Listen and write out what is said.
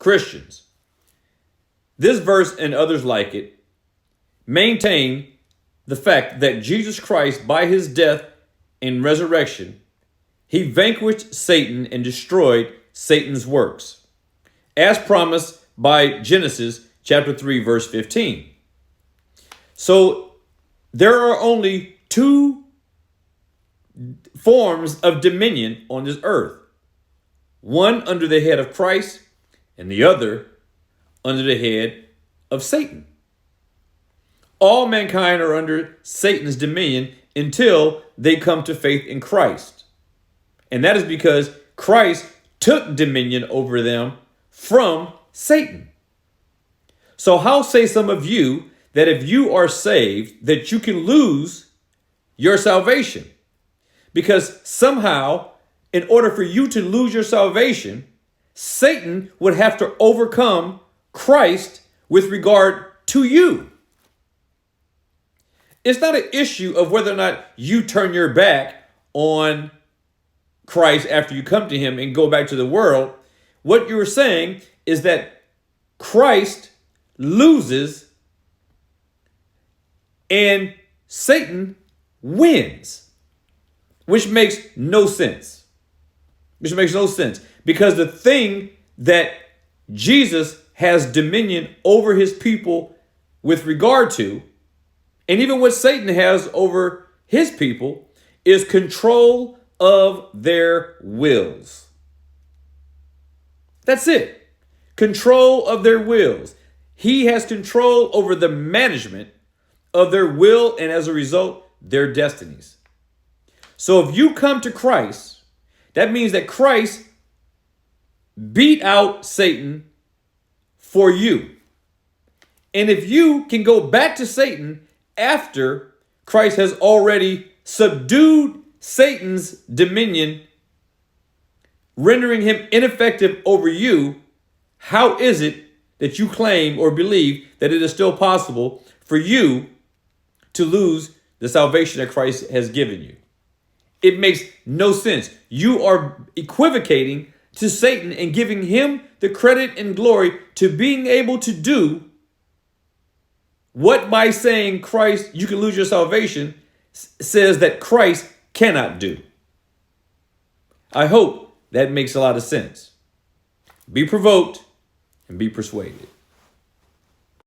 Christians, this verse and others like it maintain the fact that Jesus Christ, by his death and resurrection, he vanquished Satan and destroyed Satan's works, as promised by Genesis chapter 3, verse 15. So there are only two forms of dominion on this earth. One under the head of Christ and the other under the head of Satan. All mankind are under Satan's dominion until they come to faith in Christ. And that is because Christ took dominion over them from Satan. So how say some of you that if you are saved, that you can lose your salvation? Because somehow, in order for you to lose your salvation, Satan would have to overcome Christ with regard to you. It's not an issue of whether or not you turn your back on Christ after you come to him and go back to the world. What you're saying is that Christ loses and Satan wins, which makes no sense. Which makes no sense because the thing that Jesus has dominion over his people with regard to, and even what Satan has over his people, is control of their wills. That's it. Control of their wills. He has control over the management of their will and as a result, their destinies. So if you come to Christ, that means that Christ beat out Satan for you. And if you can go back to Satan after Christ has already subdued Satan's dominion, rendering him ineffective over you, how is it that you claim or believe that it is still possible for you to lose the salvation that Christ has given you? It makes no sense. You are equivocating to Satan and giving him the credit and glory to being able to do what, by saying Christ, you can lose your salvation, says that Christ cannot do. I hope that makes a lot of sense. Be provoked and be persuaded.